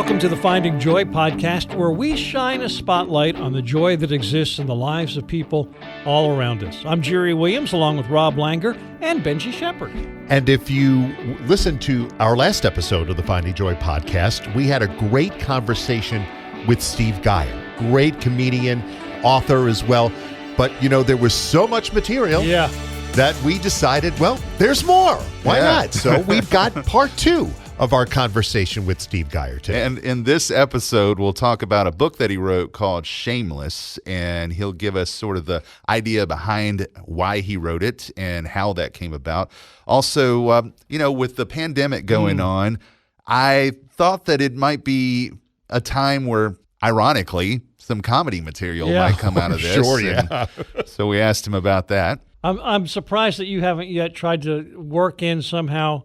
Welcome to the Finding Joy podcast, where we shine a spotlight on the joy that exists in the lives of people all around us. I'm Jerry Williams, along with Rob Langer and Benji Shepard. And if you listen to our last episode of the Finding Joy podcast, we had a great conversation with Steve Geyer, great comedian, author as well. But, there was so much material that we decided, well, there's more. Why not? So we've got part 2 of our conversation with Steve Geyer today. And in this episode, we'll talk about a book that he wrote called Shameless, and he'll give us sort of the idea behind why he wrote it and how that came about. Also, with the pandemic going on, I thought that it might be a time where, ironically, some comedy material might come out of this. So we asked him about that. I'm surprised that you haven't yet tried to work in somehow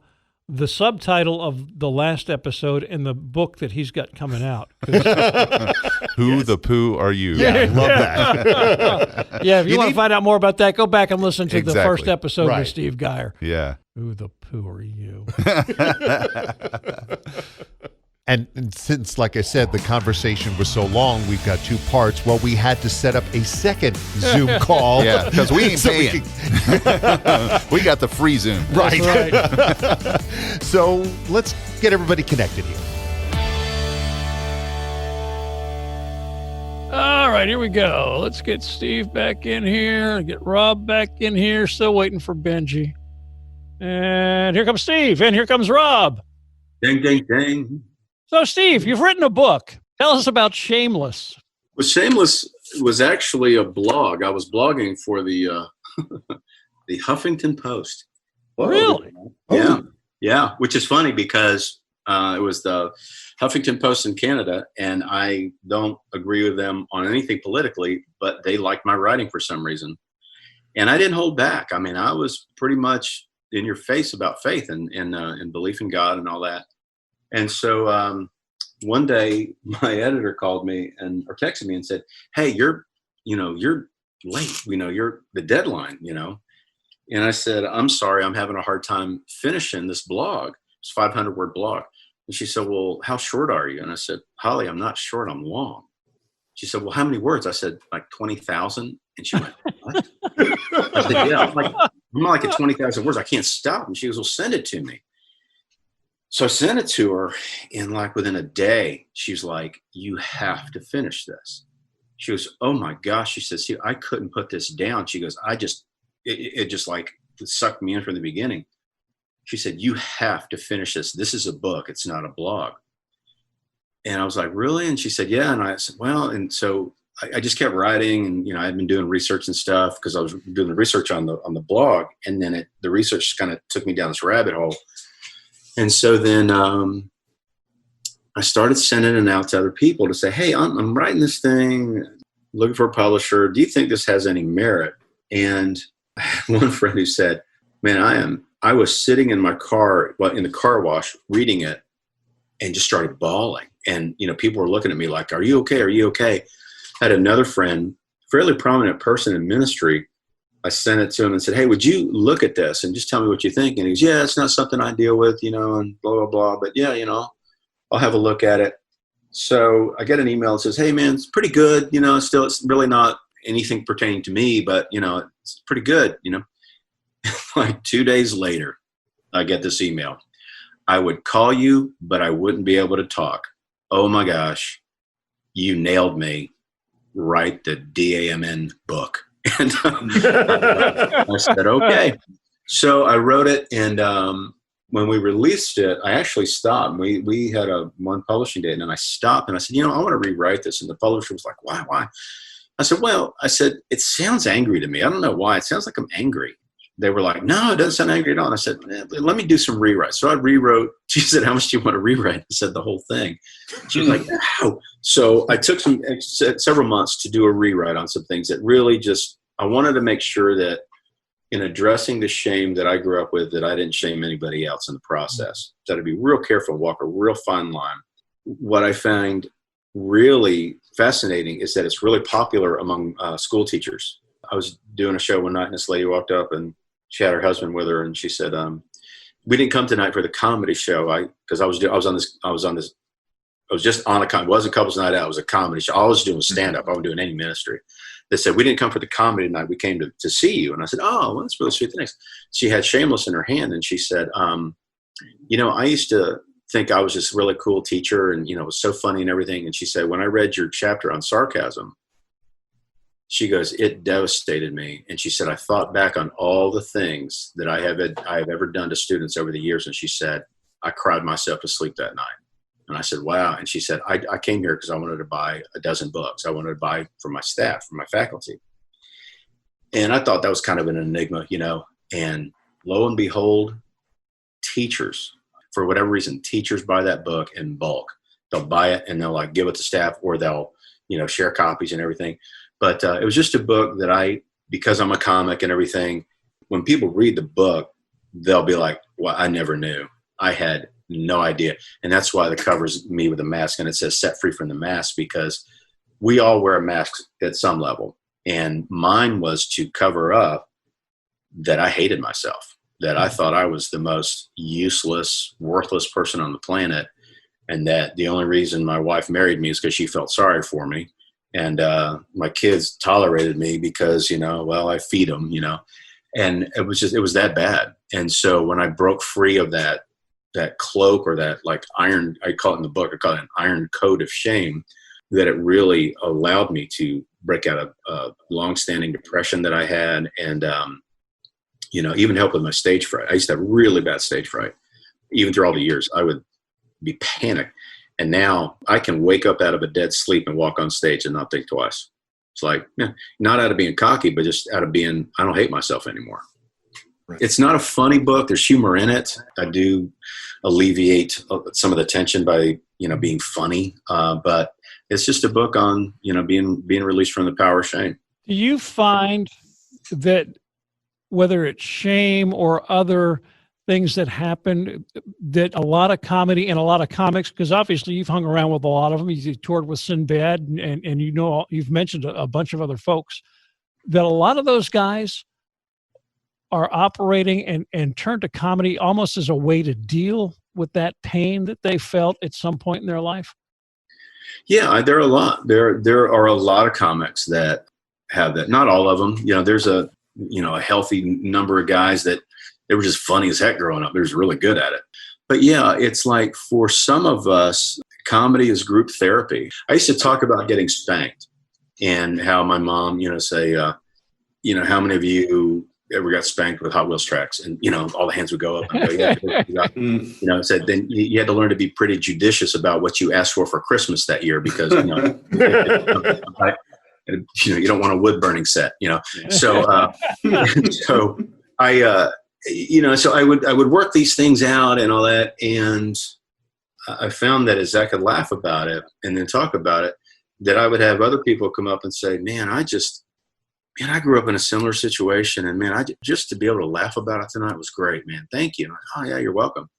the subtitle of the last episode in the book that he's got coming out. Who the poo are you? Yeah, I love that. If you want to find out more about that, go back and listen to the first episode with Steve Geyer. Yeah. Who the poo are you? And since, like I said, the conversation was so long, we've got 2 parts. Well, we had to set up a second Zoom call. Yeah, because we ain't paying. We got the free Zoom. Right. That's right. So let's get everybody connected here. All right, here we go. Let's get Steve back in here. Get Rob back in here. Still waiting for Benji. And here comes Steve. And here comes Rob. Ding, ding, ding. So, Steve, you've written a book. Tell us about Shameless. Well, Shameless was actually a blog. I was blogging for the the Huffington Post. Really? Yeah. Which is funny because it was the Huffington Post in Canada, and I don't agree with them on anything politically, but they liked my writing for some reason. And I didn't hold back. I mean, I was pretty much in your face about faith and belief in God and all that. And so one day my editor called me or texted me and said, "Hey, you're late. You're the deadline, And I said, "I'm sorry, I'm having a hard time finishing this blog. It's a 500-word blog." And she said, "Well, how short are you?" And I said, "Holly, I'm not short, I'm long." She said, "Well, how many words?" I said, "Like 20,000. And she went, "What?" I said, "Yeah, I'm like at 20,000 words. I can't stop." And she goes, "Well, send it to me." So I sent it to her, and within a day, she was like, "You have to finish this." She goes, "Oh my gosh." She says, "I couldn't put this down." She goes, it just it sucked me in from the beginning. She said, "You have to finish this. This is a book. It's not a blog." And I was like, "Really?" And she said, "Yeah." And I said, "Well," and so I just kept writing, and, I'd been doing research and stuff because I was doing the research on the blog. And then the research kind of took me down this rabbit hole. And so then I started sending it out to other people to say, "Hey, I'm writing this thing, looking for a publisher. Do you think this has any merit?" And I had one friend who said, "Man, I was sitting in my car, in the car wash, reading it, and just started bawling. And, people were looking at me like, 'Are you okay? Are you okay?'" I had another friend, fairly prominent person in ministry. I sent it to him and said, "Hey, would you look at this and just tell me what you think?" And he goes, "Yeah, it's not something I deal with, and blah, blah, blah. But yeah, I'll have a look at it." So I get an email that says, "Hey man, it's pretty good. It's really not anything pertaining to me, but it's pretty good, Like 2 days later, I get this email. "I would call you, but I wouldn't be able to talk. Oh my gosh, you nailed me. Write the DAMN book." And I said, "Okay." So I wrote it, and when we released it, I actually stopped. We had one publishing date, and then I stopped, and I said, "I want to rewrite this." And the publisher was like, "Why?" I said, "It sounds angry to me. I don't know why. It sounds like I'm angry." They were like, "No, it doesn't sound angry at all." And I said, "Let me do some rewrites." So I rewrote. She said, "How much do you want to rewrite?" I said, "The whole thing." She was like, "Wow." So I took several months to do a rewrite on some things that really I wanted to make sure that in addressing the shame that I grew up with, that I didn't shame anybody else in the process. So to be real careful, walk a real fine line. What I find really fascinating is that it's really popular among school teachers. I was doing a show one night, and this lady walked up, and she had her husband with her, and she said, "We didn't come tonight for the comedy show, because I was on this was just on a comedy. It wasn't couples night out. It was a comedy show. All I was doing was stand up. I wasn't doing any ministry. They said, we didn't come for the comedy tonight. We came to see you. And I said, oh, well, that's really sweet. Thanks. She had Shameless in her hand. And she said, I used to think I was this really cool teacher and, it was so funny and everything. And she said, when I read your chapter on sarcasm, she goes, it devastated me. And she said, I thought back on all the things that I have ever done to students over the years. And she said, I cried myself to sleep that night. And I said, wow. And she said, I came here because I wanted to buy a dozen books. I wanted to buy for my staff, for my faculty. And I thought that was kind of an enigma, and lo and behold, teachers, for whatever reason, teachers buy that book in bulk. They'll buy it and they'll give it to staff, or they'll, share copies and everything. But it was just a book that because I'm a comic and everything, when people read the book, they'll be like, well, I never knew. I had no idea. And that's why the cover's me with a mask and it says set free from the mask, because we all wear a mask at some level. And mine was to cover up that I hated myself, that I thought I was the most useless, worthless person on the planet. And that the only reason my wife married me is because she felt sorry for me. And my kids tolerated me because, I feed them, and it was that bad. And so when I broke free of that cloak, or that iron, I call it in the book, I call it an iron coat of shame, that it really allowed me to break out of a longstanding depression that I had. And, even help with my stage fright. I used to have really bad stage fright. Even through all the years, I would be panicked. And now I can wake up out of a dead sleep and walk on stage and not think twice. It's not out of being cocky, but just out of being, I don't hate myself anymore. Right. It's not a funny book. There's humor in it. I do alleviate some of the tension by, being funny. But it's just a book on, being released from the power of shame. Do you find that whether it's shame or other things that happen, that a lot of comedy and a lot of comics, because obviously you've hung around with a lot of them, you toured with Sinbad, and you've mentioned a bunch of other folks, that a lot of those guys are operating and turn to comedy almost as a way to deal with that pain that they felt at some point in their life? Yeah, there are a lot. There are a lot of comics that have that. Not all of them. There's a healthy number of guys that they were just funny as heck growing up. They were really good at it. But yeah, it's for some of us, comedy is group therapy. I used to talk about getting spanked and how my mom, say, how many of you ever got spanked with Hot Wheels tracks? And, all the hands would go up. And go, said then you had to learn to be pretty judicious about what you asked for Christmas that year, because, you don't want a wood burning set, So, so I would work these things out and all that. And I found that as I could laugh about it and then talk about it, that I would have other people come up and say, man, I grew up in a similar situation, and man, just to be able to laugh about it tonight was great, man. Thank you. Oh yeah, you're welcome.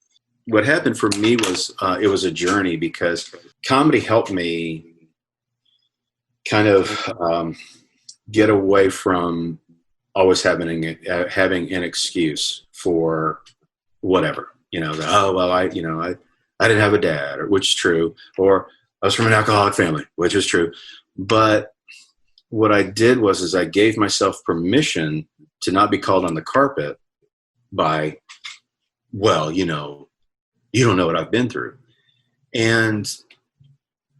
What happened for me was, it was a journey, because comedy helped me kind of get away from always having an excuse for whatever, I didn't have a dad, which is true, or I was from an alcoholic family, which is true. But what I did was I gave myself permission to not be called on the carpet by, well, you don't know what I've been through. And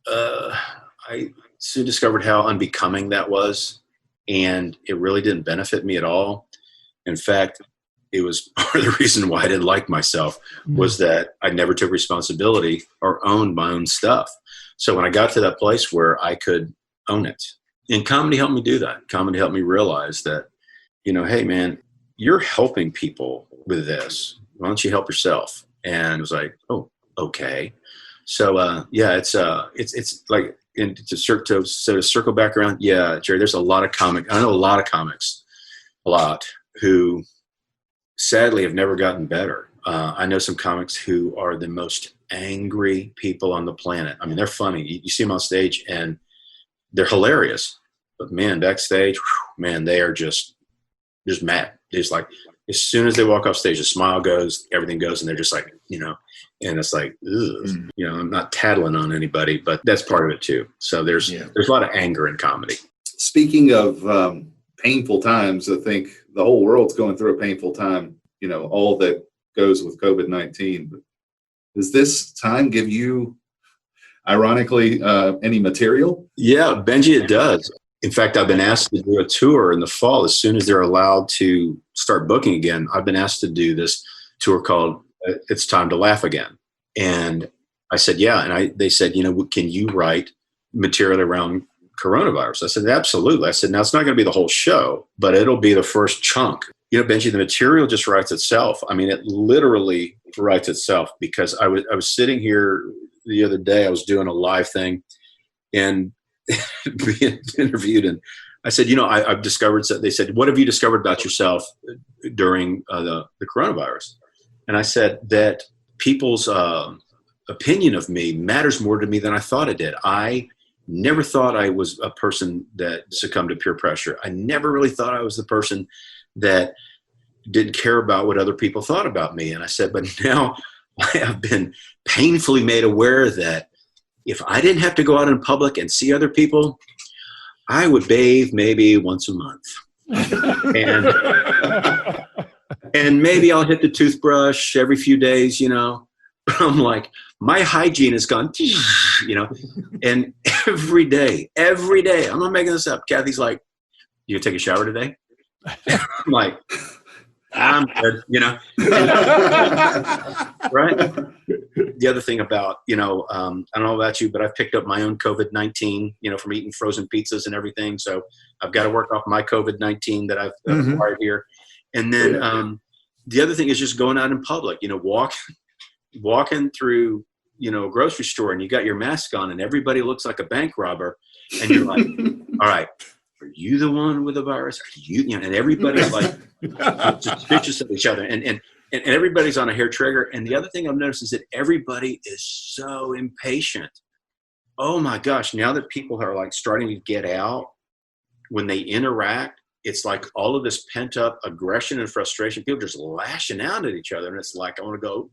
I soon discovered how unbecoming that was. And it really didn't benefit me at all. In fact, it was part of the reason why I didn't like myself, was that I never took responsibility or owned my own stuff. So when I got to that place where I could own it, and comedy helped me do that. Comedy helped me realize that, hey man, you're helping people with this. Why don't you help yourself? And it was like, oh, okay. So it's like, and to circle back around, yeah, Jerry, there's a lot of comics. I know a lot of comics, who sadly have never gotten better. I know some comics who are the most angry people on the planet. I mean, they're funny. You see them on stage and they're hilarious, but man, backstage, man, they are just mad. It's like, as soon as they walk off stage, the smile goes, everything goes, and they're just like, and it's like, I'm not tattling on anybody, but that's part of it too. So there's a lot of anger in comedy. Speaking of painful times, I think the whole world's going through a painful time, all that goes with COVID-19. But does this time give you, ironically, any material? Yeah, Benji, it does. In fact, I've been asked to do a tour in the fall. As soon as they're allowed to start booking again, I've been asked to do this tour called It's Time to Laugh Again. And I said, yeah. And they said, can you write material around coronavirus? I said, absolutely. I said, now it's not going to be the whole show, but it'll be the first chunk. Benji, the material just writes itself. I mean, it literally writes itself, because I was sitting here the other day, I was doing a live thing and being interviewed, and I said, I've discovered, they said, what have you discovered about yourself during the coronavirus? And I said that people's opinion of me matters more to me than I thought it did. I never thought I was a person that succumbed to peer pressure. I never really thought I was the person that didn't care about what other people thought about me. And I said, but now I have been painfully made aware that if I didn't have to go out in public and see other people, I would bathe maybe once a month. and maybe I'll hit the toothbrush every few days, But I'm like, my hygiene has gone, and every day, I'm not making this up. Kathy's like, you gonna take a shower today? I'm like, I'm good, right? The other thing about, I don't know about you, but I've picked up my own COVID-19, from eating frozen pizzas and everything. So I've got to work off my COVID-19 that I've acquired here. And then the other thing is just going out in public, walking through, a grocery store, and you got your mask on and everybody looks like a bank robber. And you're like, all right, are you the one with the virus? Are you, and everybody's like suspicious of each other. And everybody's on a hair trigger. And the other thing I've noticed is that everybody is so impatient. Oh my gosh. Now that people are like starting to get out, when they interact, it's like all of this pent up aggression and frustration. People just lashing out at each other. And it's like, I want to go,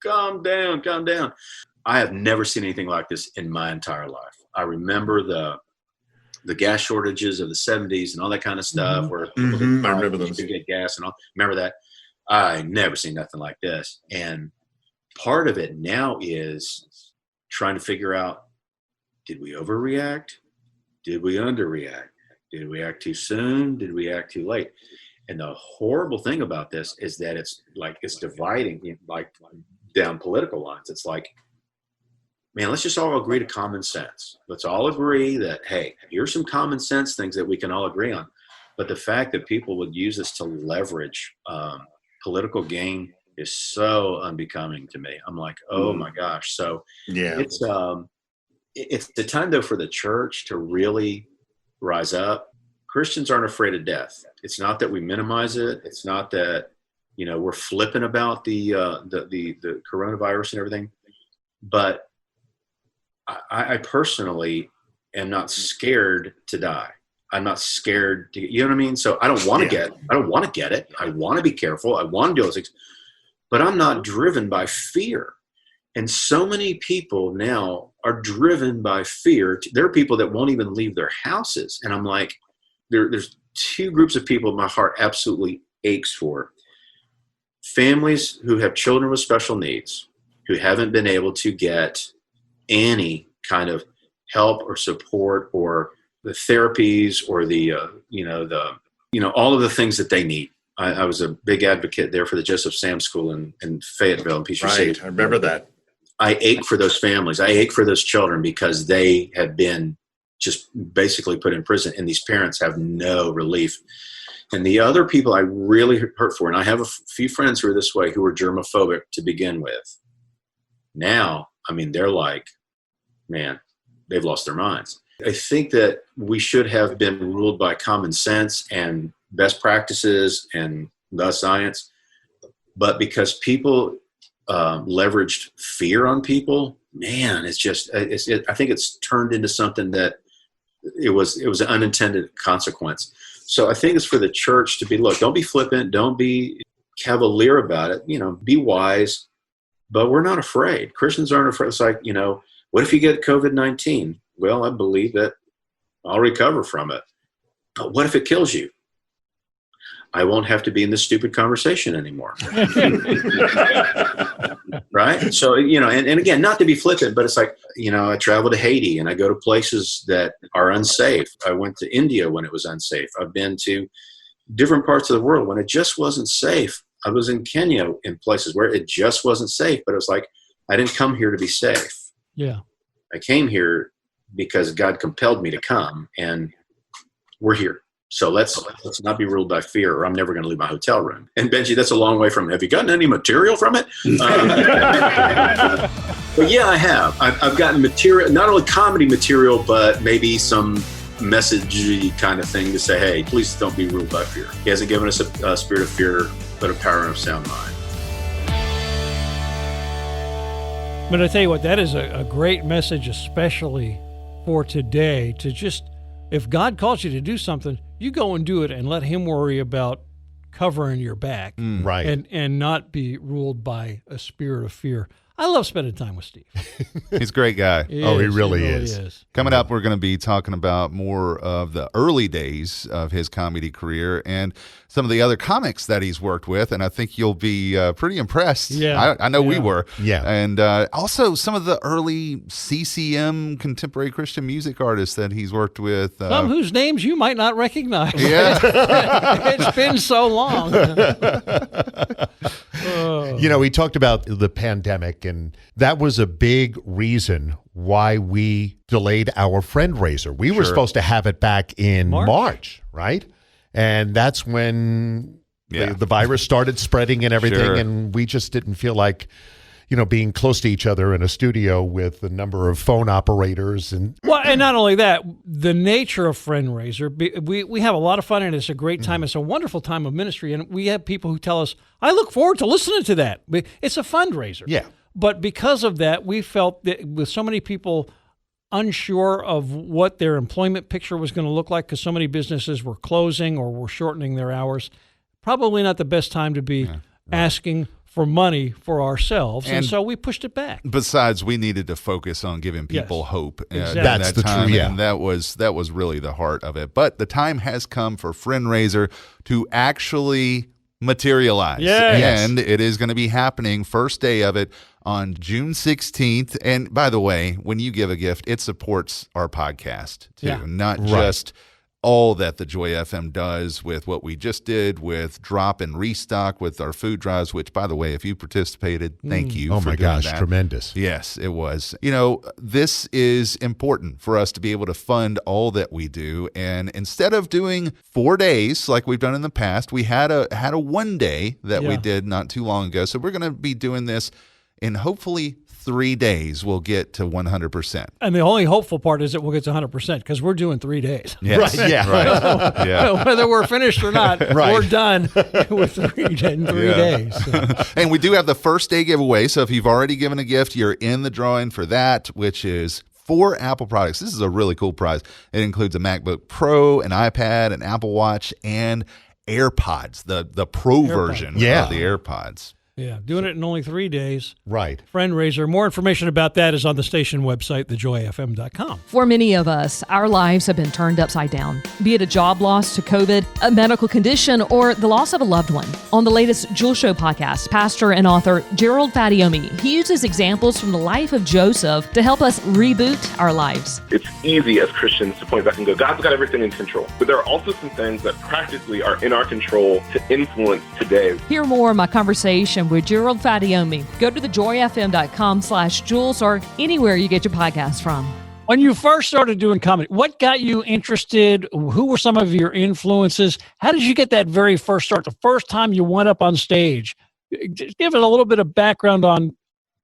calm down, calm down. I have never seen anything like this in my entire life. I remember the gas shortages of the 70s and all that kind of stuff where people I remember those. could get gas and all. Remember that? I never seen nothing like this. And part of it now is trying to figure out, did we overreact? Did we underreact? Did we act too soon? Did we act too late? And the horrible thing about this is that it's dividing like down political lines. It's like, man, let's just all agree to common sense. Let's all agree that, hey, here's some common sense things that we can all agree on. But the fact that people would use this to leverage political gain is so unbecoming to me. I'm like, oh my gosh. So it's the time though for the church to really rise up. Christians aren't afraid of death. It's not that we minimize it. It's not that, we're flippant about the coronavirus and everything. But I personally am not scared to die. I'm not scared to, you know what I mean? So I don't want to get it. I want to be careful. I want to do those things, but I'm not driven by fear. And so many people now are driven by fear. There are people that won't even leave their houses. And I'm like, there's two groups of people my heart absolutely aches for. Families who have children with special needs, who haven't been able to get any kind of help or support or the therapies or the all of the things that they need. I was a big advocate there for the Joseph Sam School in Fayetteville and Peachtree City. I remember that. I ache for those families. I ache for those children because they have been just basically put in prison, and these parents have no relief. And the other people I really hurt for, and I have a few friends who are this way, who are germophobic to begin with. Now, I mean, they're like, man, they've lost their minds. I think that we should have been ruled by common sense and best practices and the science. But because people leveraged fear on people, man, it's just, I think it's turned into something that it was an unintended consequence. So I think it's for the church to be, look, don't be flippant, don't be cavalier about it, be wise, but we're not afraid. Christians aren't afraid. It's like, what if you get COVID-19? Well, I believe that I'll recover from it. But what if it kills you? I won't have to be in this stupid conversation anymore. Right? So, and again, not to be flippant, but it's like, I travel to Haiti and I go to places that are unsafe. I went to India when it was unsafe. I've been to different parts of the world when it just wasn't safe. I was in Kenya in places where it just wasn't safe, but it was like, I didn't come here to be safe. Yeah. I came here because God compelled me to come, and we're here. So let's not be ruled by fear, or I'm never going to leave my hotel room. And Benji, that's a long way from, have you gotten any material from it? But yeah, I have. I've gotten material, not only comedy material, but maybe some messagey kind of thing to say, hey, please don't be ruled by fear. He hasn't given us a spirit of fear, but a power and a sound mind. But I tell you what, that is a great message, especially for today, to just, if God calls you to do something, you go and do it and let him worry about covering your back. Right. And not be ruled by a spirit of fear. I love spending time with Steve. He's a great guy. He really is. Coming up, we're going to be talking about more of the early days of his comedy career and some of the other comics that he's worked with, and I think you'll be pretty impressed. Yeah. I know we were. Yeah. And also some of the early CCM, contemporary Christian music artists that he's worked with. Some whose names you might not recognize. Yeah. It's been so long. He talked about the pandemic, and that was a big reason why we delayed our friend-raiser. We were supposed to have it back in March, right? And that's when the virus started spreading and everything, and we just didn't feel like, being close to each other in a studio with a number of phone operators. And not only that, the nature of Friendraiser, we have a lot of fun, and it's a great time. It's a wonderful time of ministry, and we have people who tell us, I look forward to listening to that. It's a fundraiser. Yeah. But because of that, we felt that with so many people unsure of what their employment picture was going to look like, because so many businesses were closing or were shortening their hours, probably not the best time to be asking for money for ourselves, and so we pushed it back. Besides, we needed to focus on giving people hope. Exactly. That's the time, truth. Yeah. And that was really the heart of it. But the time has come for Friendraiser to actually materialize. Yes. And it is going to be happening, first day of it, on June 16th. And by the way, when you give a gift, it supports our podcast too, not just all that the Joy FM does with what we just did with drop and restock with our food drives, which, by the way, if you participated, thank you. Oh for my doing gosh, that. tremendous. Yes, it was. This is important for us to be able to fund all that we do. And instead of doing 4 days like we've done in the past, we had a 1 day that we did not too long ago. So we're going to be doing this in hopefully 3 days. We'll get to 100%. And the only hopeful part is that we'll get to 100% because we're doing 3 days. Yes. Right, yeah. Right. Yeah. Whether we're finished or not, Right. we're done with in 3 days. So. And we do have the first day giveaway. So if you've already given a gift, you're in the drawing for that, which is 4 Apple products. This is a really cool prize. It includes a MacBook Pro, an iPad, an Apple Watch, and AirPods, the Pro version of the AirPods. Yeah, doing it in only 3 days. Right. Friendraiser. More information about that is on the station website, thejoyfm.com. For many of us, our lives have been turned upside down, be it a job loss to COVID, a medical condition, or the loss of a loved one. On the latest Jewel Show podcast, pastor and author Gerald Fadiomi, he uses examples from the life of Joseph to help us reboot our lives. It's easy as Christians to point back and go, God's got everything in control. But there are also some things that practically are in our control to influence today. Hear more of my conversation with Gerald Fadiomi. Go to thejoyfm.com/Jules or anywhere you get your podcast from. When you first started doing comedy, what got you interested? Who were some of your influences? How did you get that very first start? The first time you went up on stage? Just give it a little bit of background on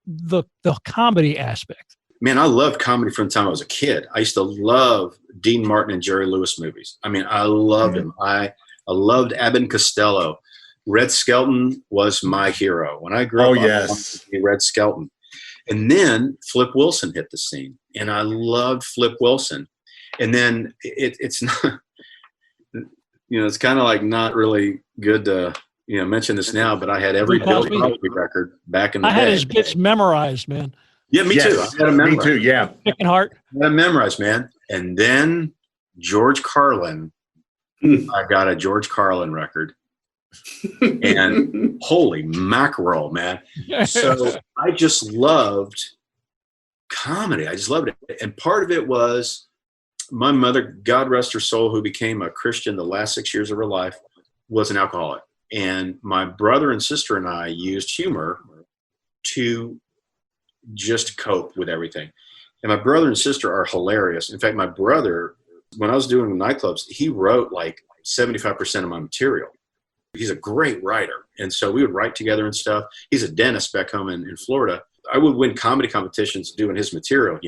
the comedy aspect. Man, I loved comedy from the time I was a kid. I used to love Dean Martin and Jerry Lewis movies. I mean, I loved them. I loved Abbott and Costello. Red Skelton was my hero. When I grew up, I wanted to be Red Skelton. And then Flip Wilson hit the scene, and I loved Flip Wilson. And then it's not it's kind of like not really good to, mention this now, but I had every Bill Bill Cosby. Cosby record back in the I had day. his bits memorized, man. Yeah, me too. I Yes, had them me memorized. too. Yeah. Chicken heart. I had them memorized, man. And then George Carlin, I got a George Carlin record. And holy mackerel, man. So I just loved comedy. I just loved it. And part of it was my mother, God rest her soul, who became a Christian the last 6 years of her life, was an alcoholic. And my brother and sister and I used humor to just cope with everything. And my brother and sister are hilarious. In fact, my brother, when I was doing nightclubs, he wrote like 75% of my material. He's a great writer. And so we would write together and stuff. He's a dentist back home in Florida. I would win comedy competitions doing his material,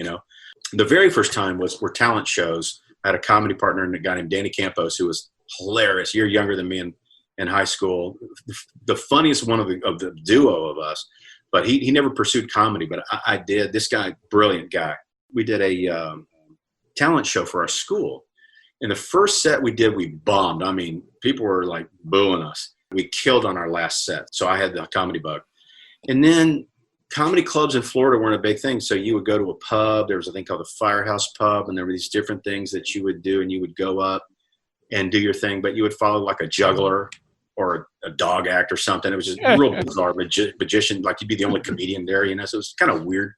The very first time were talent shows. I had a comedy partner and a guy named Danny Campos, who was hilarious. A year younger than me in high school. The funniest one of the duo of us. But he never pursued comedy, but I did. This guy, brilliant guy. We did a talent show for our school. And the first set we did, we bombed. I mean, people were like booing us. We killed on our last set. So I had the comedy bug. And then comedy clubs in Florida weren't a big thing. So you would go to a pub. There was a thing called the Firehouse Pub. And there were these different things that you would do. And you would go up and do your thing. But you would follow like a juggler or a dog act or something. It was just real bizarre. Magician, like you'd be the only comedian there, So it was kind of weird.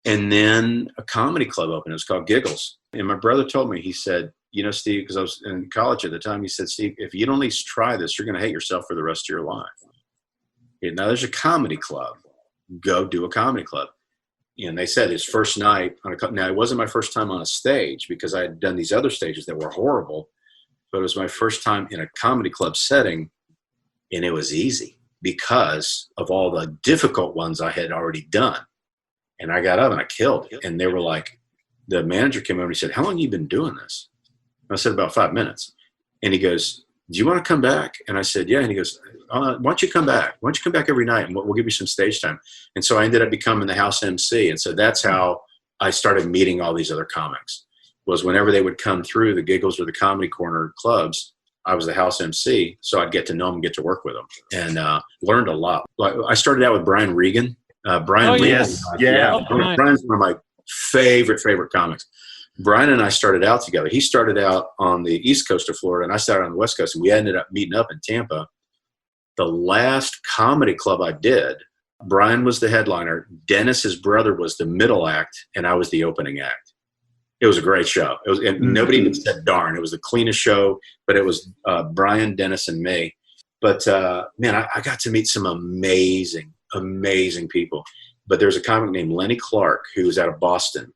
And then a comedy club opened. It was called Giggles. And my brother told me, he said, Steve, because I was in college at the time, he said, Steve, if you don't at least try this, you're going to hate yourself for the rest of your life. Now there's a comedy club. Go do a comedy club. And they said his first night on now it wasn't my first time on a stage because I had done these other stages that were horrible, but it was my first time in a comedy club setting. And it was easy because of all the difficult ones I had already done. And I got up and I killed it. And they were like, the manager came over and he said, how long have you been doing this? And I said, about 5 minutes. And he goes, do you want to come back? And I said, yeah. And he goes, why don't you come back? Why don't you come back every night and we'll give you some stage time. And so I ended up becoming the house MC. And so that's how I started meeting all these other comics, was whenever they would come through the Giggles or the Comedy Corner clubs, I was the house MC. So I'd get to know them, get to work with them, and learned a lot. Like I started out with Brian Regan. Brian Regan. Yes. Brian's one of my favorite comics. Brian and I started out together. He started out on the East Coast of Florida, and I started on the West Coast, and we ended up meeting up in Tampa. The last comedy club I did, Brian was the headliner. Dennis, his brother, was the middle act, and I was the opening act. It was a great show. It was, and nobody even said darn. It was the cleanest show, but it was Brian, Dennis, and me. But, man, I got to meet some amazing people. But there's a comic named Lenny Clark who was out of Boston.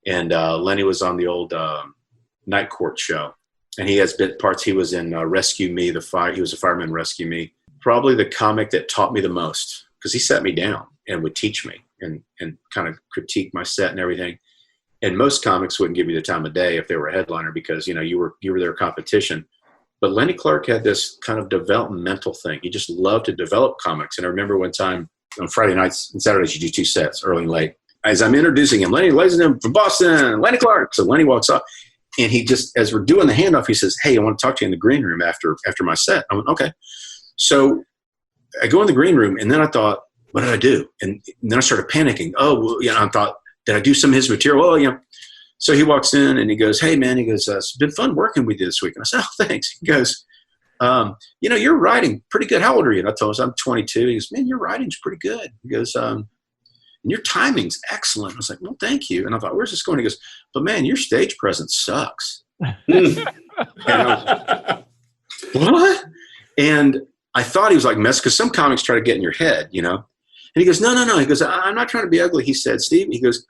And Lenny was on the old Night Court show. And he has bit parts. He was in Rescue Me, he was a fireman, Rescue Me. Probably the comic that taught me the most, because he sat me down and would teach me and kind of critique my set and everything. And most comics wouldn't give you the time of day if they were a headliner because, you were their competition. But Lenny Clark had this kind of developmental thing. He just loved to develop comics. And I remember one time on Friday nights and Saturdays, you do 2 sets, early and late. As I'm introducing him, Lenny, ladies and gentlemen, from Boston, Lenny Clark. So Lenny walks up, and he just, as we're doing the handoff, he says, hey, I want to talk to you in the green room after my set. I went, okay. So I go in the green room, and then I thought, what did I do? And then I started panicking. Oh, well, I thought, did I do some of his material? Oh, So he walks in, and he goes, hey, man, he goes, it's been fun working with you this week. And I said, oh, thanks. He goes, you're writing pretty good. How old are you? And I told him, I'm 22. He goes, man, your writing's pretty good. He goes, and your timing's excellent. I was like, well, thank you. And I thought, where's this going? He goes, but man, your stage presence sucks. And I was, what? And I thought he was like because some comics try to get in your head, And he goes, no. He goes, I'm not trying to be ugly. He said, Steve, he goes,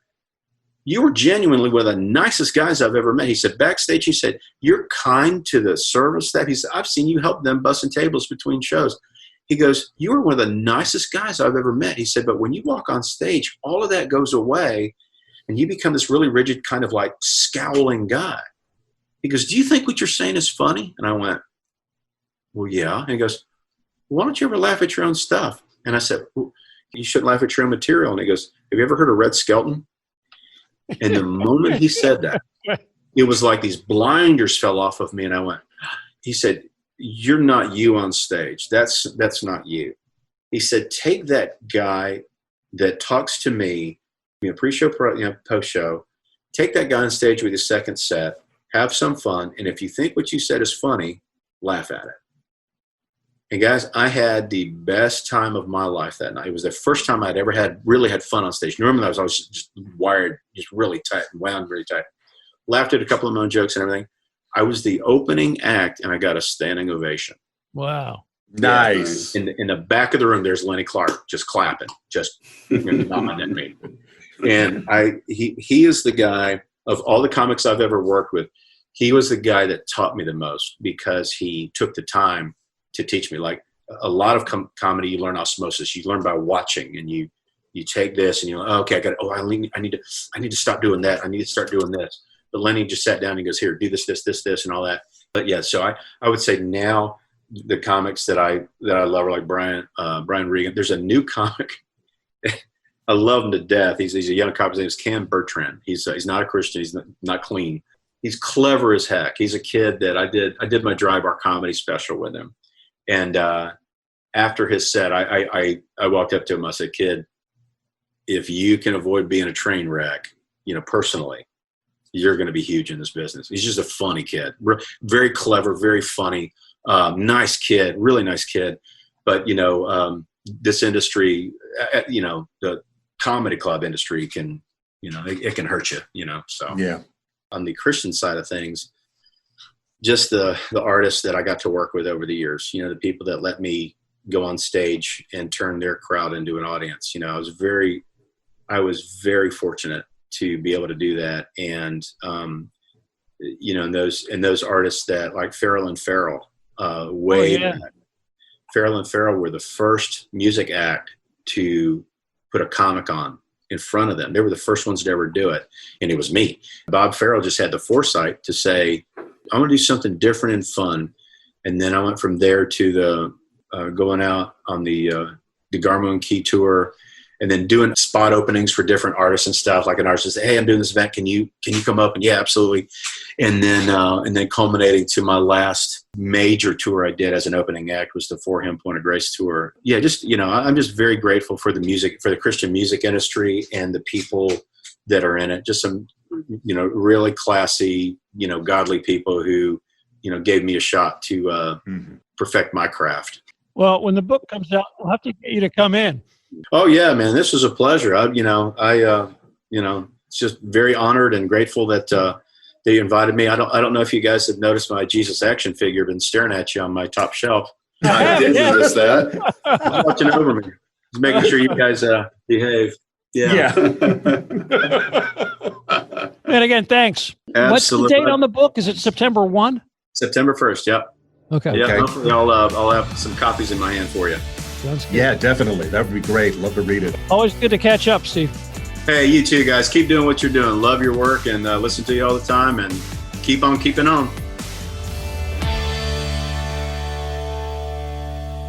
you were genuinely one of the nicest guys I've ever met. He said, backstage, he said, you're kind to the service staff. He said, I've seen you help them bussing tables between shows. He goes, you are one of the nicest guys I've ever met. He said, but when you walk on stage, all of that goes away, and you become this really rigid kind of like scowling guy. He goes, do you think what you're saying is funny? And I went, well, yeah. And he goes, why don't you ever laugh at your own stuff? And I said, well, you shouldn't laugh at your own material. And he goes, have you ever heard of Red Skelton? And the moment he said that, it was like these blinders fell off of me, and I went, he said, "You're not you on stage. That's not you." He said, "Take that guy that talks to me, pre-show, post-show. Take that guy on stage with your second set. Have some fun, and if you think what you said is funny, laugh at it." And guys, I had the best time of my life that night. It was the first time I'd ever really had fun on stage. Normally I was just wired, just really tight and wound really tight. Laughed at a couple of my own jokes and everything. I was the opening act, and I got a standing ovation. Wow. Nice. In the back of the room, there's Lenny Clark just clapping, just nodding at me. And he is the guy of all the comics I've ever worked with. He was the guy that taught me the most because he took the time to teach me. Like a lot of comedy, you learn osmosis. You learn by watching, and you take this and you're like, oh, okay, I need to stop doing that. I need to start doing this. But Lenny just sat down and goes, here, do this, and all that. But yeah, so I would say now the comics that I love are like Brian Regan. There's a new comic. I love him to death. He's a young comic. His name is Cam Bertrand. He's not a Christian. He's not clean. He's clever as heck. He's a kid that I did my Dry Bar comedy special with him. And after his set, I walked up to him. I said, "Kid, if you can avoid being a train wreck, personally, you're going to be huge in this business." He's just a funny kid, very clever, very funny, nice kid, really nice kid. But this industry, the comedy club industry can, it can hurt you. So Yeah. On the Christian side of things, just the artists that I got to work with over the years, the people that let me go on stage and turn their crowd into an audience. I was very fortunate to be able to do that. And, and those artists that like Farrell and Farrell, back. Farrell and Farrell were the first music act to put a comic on in front of them. They were the first ones to ever do it. And it was me. Bob Farrell just had the foresight to say, I want to do something different and fun. And then I went from there to the going out on the Garmo and Key tour, and then doing spot openings for different artists and stuff. Like an artist says, "Hey, I'm doing this event. Can you come up?" And yeah, absolutely. And then culminating to my last major tour I did as an opening act was the For Him Point of Grace tour. Yeah, just I'm just very grateful for the Christian music industry and the people that are in it. Just some really classy, godly people who, gave me a shot to perfect my craft. Well, when the book comes out, we'll have to get you to come in. Oh yeah, man, this was a pleasure. It's just very honored and grateful that they invited me. I don't know if you guys have noticed my Jesus action figure been staring at you on my top shelf. I did notice that. He's watching over me. He's making sure you guys behave. Yeah. And again, thanks. Absolutely. What's the date on the book? Is it September 1? September 1st. Yep. Okay. Yeah. Hopefully, I'll have some copies in my hand for you. Sounds good. Yeah, definitely. That would be great. Love to read it. Always good to catch up, Steve. Hey, you too, guys. Keep doing what you're doing. Love your work and listen to you all the time, and keep on keeping on.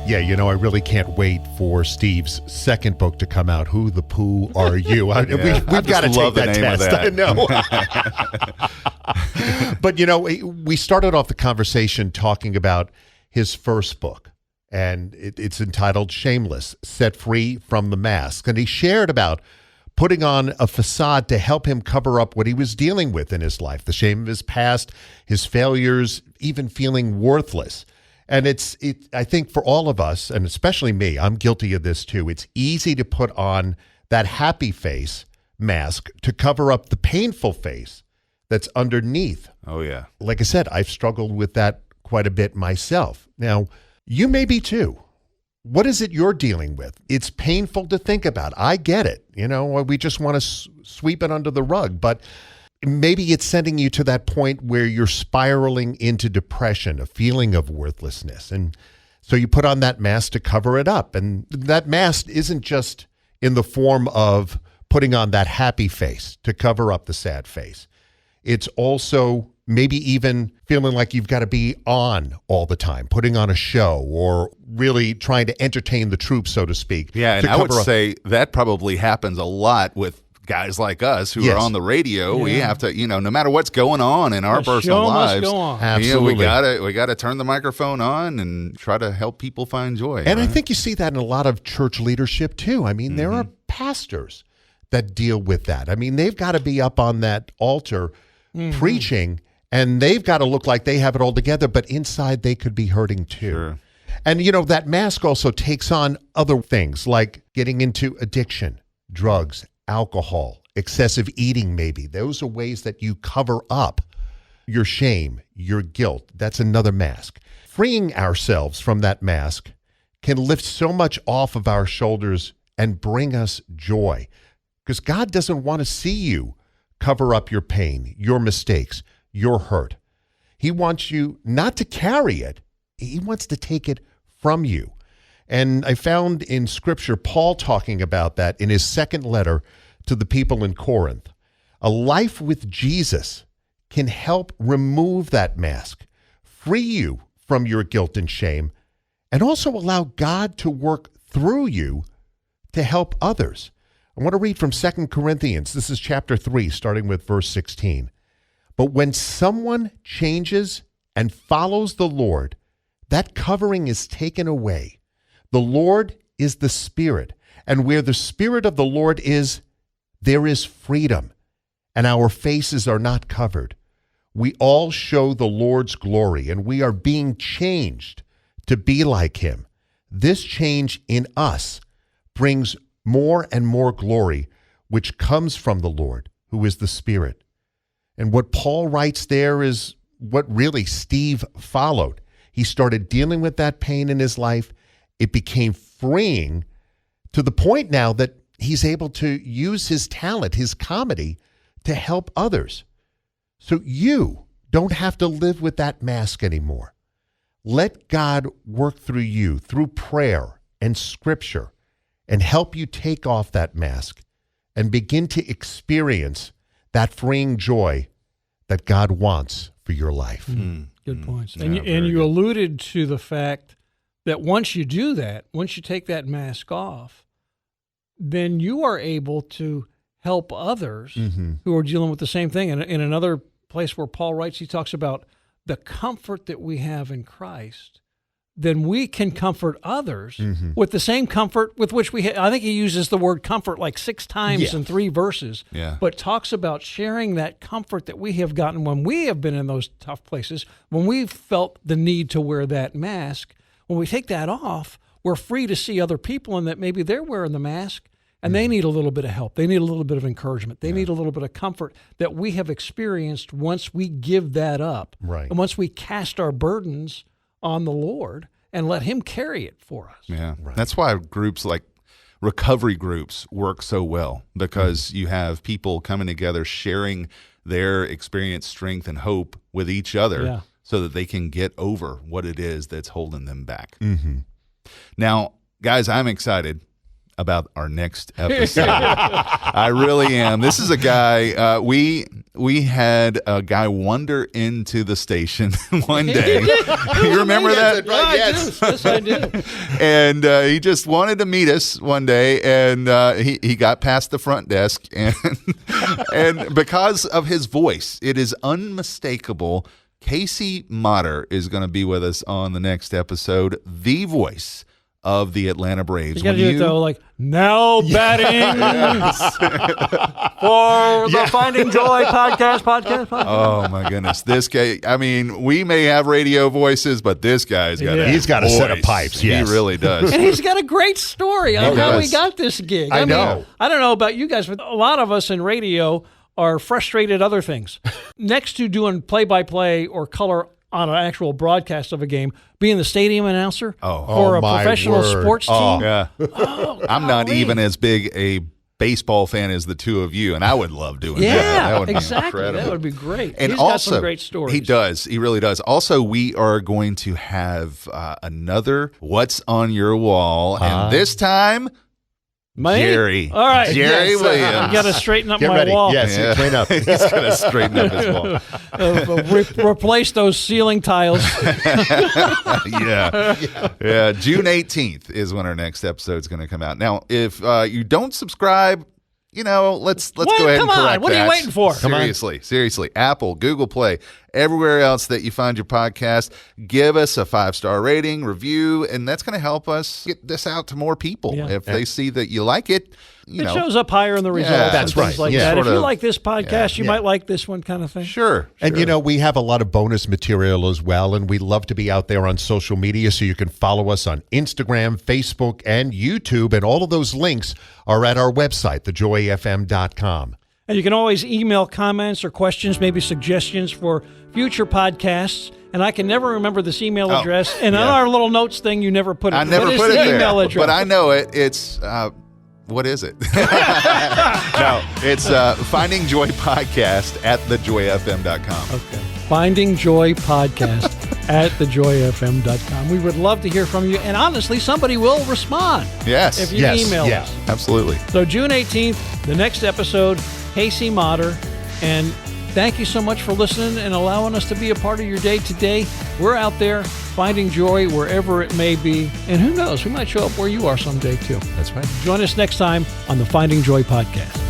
Yeah, I really can't wait for Steve's second book to come out. Who the Pooh Are You? We've got to take that test. I know. But, we started off the conversation talking about his first book, and it's entitled Shameless, Set Free from the Mask. And he shared about putting on a facade to help him cover up what he was dealing with in his life, the shame of his past, his failures, even feeling worthless. And I think for all of us, and especially me, I'm guilty of this too. It's easy to put on that happy face mask to cover up the painful face that's underneath. Oh, yeah. Like I said, I've struggled with that quite a bit myself. Now, you may be too. What is it you're dealing with? It's painful to think about. I get it. We just want to sweep it under the rug, but maybe it's sending you to that point where you're spiraling into depression, a feeling of worthlessness. And so you put on that mask to cover it up. And that mask isn't just in the form of putting on that happy face to cover up the sad face. It's also maybe even feeling like you've got to be on all the time, putting on a show or really trying to entertain the troops, so to speak. Yeah, and I would say that probably happens a lot with guys like us who Yes. are on the radio, we Yeah. have to, no matter what's going on in our The personal show must lives, go on. Absolutely. we gotta turn the microphone on and try to help people find joy. And I right? think you see that in a lot of church leadership too. I mean, there are pastors that deal with that. I mean, they've got to be up on that altar preaching, and they've got to look like they have it all together, but inside they could be hurting too. Sure. And, that mask also takes on other things like getting into addiction, drugs, alcohol, excessive eating maybe. Those are ways that you cover up your shame, your guilt. That's another mask. Freeing ourselves from that mask can lift so much off of our shoulders and bring us joy. Because God doesn't want to see you cover up your pain, your mistakes, your hurt. He wants you not to carry it. He wants to take it from you. And I found in Scripture Paul talking about that in his second letter to the people in Corinth. A life with Jesus can help remove that mask, free you from your guilt and shame, and also allow God to work through you to help others. I want to read from 2 Corinthians. This is chapter 3, starting with verse 16. But when someone changes and follows the Lord, that covering is taken away. The Lord is the Spirit, and where the Spirit of the Lord is, there is freedom, and our faces are not covered. We all show the Lord's glory, and we are being changed to be like Him. This change in us brings more and more glory, which comes from the Lord, who is the Spirit. And what Paul writes there is what really Steve followed. He started dealing with that pain in his life. It became freeing to the point now that he's able to use his talent, his comedy, to help others. So you don't have to live with that mask anymore. Let God work through you, through prayer and Scripture, and help you take off that mask and begin to experience that freeing joy that God wants for your life. Good points. Yeah, And very you good. alluded to the fact that once you do that, once you take that mask off, then you are able to help others who are dealing with the same thing. And in another place where Paul writes, he talks about the comfort that we have in Christ. Then we can comfort others with the same comfort with which we I think he uses the word comfort like 6 times in 3 verses, Yeah. but talks about sharing that comfort that we have gotten when we have been in those tough places, when we've felt the need to wear that mask. When we take that off, we're free to see other people and that maybe they're wearing the mask and they need a little bit of help. They need a little bit of encouragement. They need a little bit of comfort that we have experienced once we give that up. Right. And once we cast our burdens on the Lord and let Him carry it for us. Yeah. That's why groups like recovery groups work so well, because you have people coming together, sharing their experience, strength, and hope with each other so that they can get over what it is that's holding them back. Now, guys, I'm excited about our next episode. I really am. This is a guy, we had a guy wander into the station one day. You remember that? Right, yes, I do. And he just wanted to meet us one day, and he got past the front desk, and and because of his voice, it is unmistakable. Casey Motter is going to be with us on the next episode, the voice of the Atlanta Braves. You got to do it though, like now batting for the Finding Joy podcast. Oh my goodness, this guy! I mean, we may have radio voices, but this guy's got He's got a set of voice. pipes. Yes. He really does. And he's got a great story on how he got this gig. I know. I don't know about you guys, but a lot of us in radio are frustrated other things. Next to doing play-by-play or color on an actual broadcast of a game, being the stadium announcer for a my professional word. sports team. Yeah, I'm not even as big a baseball fan as the two of you, and I would love doing that. Yeah, That would be exactly. incredible. That would be great. And He's also, got some great stories. He does. He really does. Also, we are going to have another What's on Your Wall, and this time, Me? Jerry. All right. Jerry Yes. Williams. I got to straighten up Get my ready. wall. Yes, Yeah. clean up. He's going to straighten up his wall. Replace those ceiling tiles. Yeah. June 18th is when our next episode is going to come out. Now, if you don't subscribe let's Well, go ahead come and on. correct What are you that. waiting for? Come on. Seriously. Apple, Google Play, everywhere else that you find your podcast, give us a 5-star rating, review, and that's going to help us get this out to more people. Yeah. If they see that you like it, It shows up higher in the results. Yeah, and that's things right. like Yeah. that. If Sort you of- like this podcast, you yeah. might like this one, kind of thing. Sure. And we have a lot of bonus material as well, and we love to be out there on social media, so you can follow us on Instagram, Facebook, and YouTube, and all of those links are at our website, thejoyfm.com. And you can always email comments or questions, maybe suggestions for future podcasts. And I can never remember this email address. And on our little notes thing, you never put it. I never What is put it the there, email address? but I know it. It's what is it? No, it's Finding Joy Podcast at thejoyfm.com. Okay. Finding Joy Podcast at thejoyfm.com. We would love to hear from you. And honestly, somebody will respond Yes. if you Yes, email yeah. us. Absolutely. So June 18th, the next episode, Casey Motter. And thank you so much for listening and allowing us to be a part of your day today. We're out there finding joy wherever it may be. And who knows, we might show up where you are someday too. That's right. Join us next time on the Finding Joy Podcast.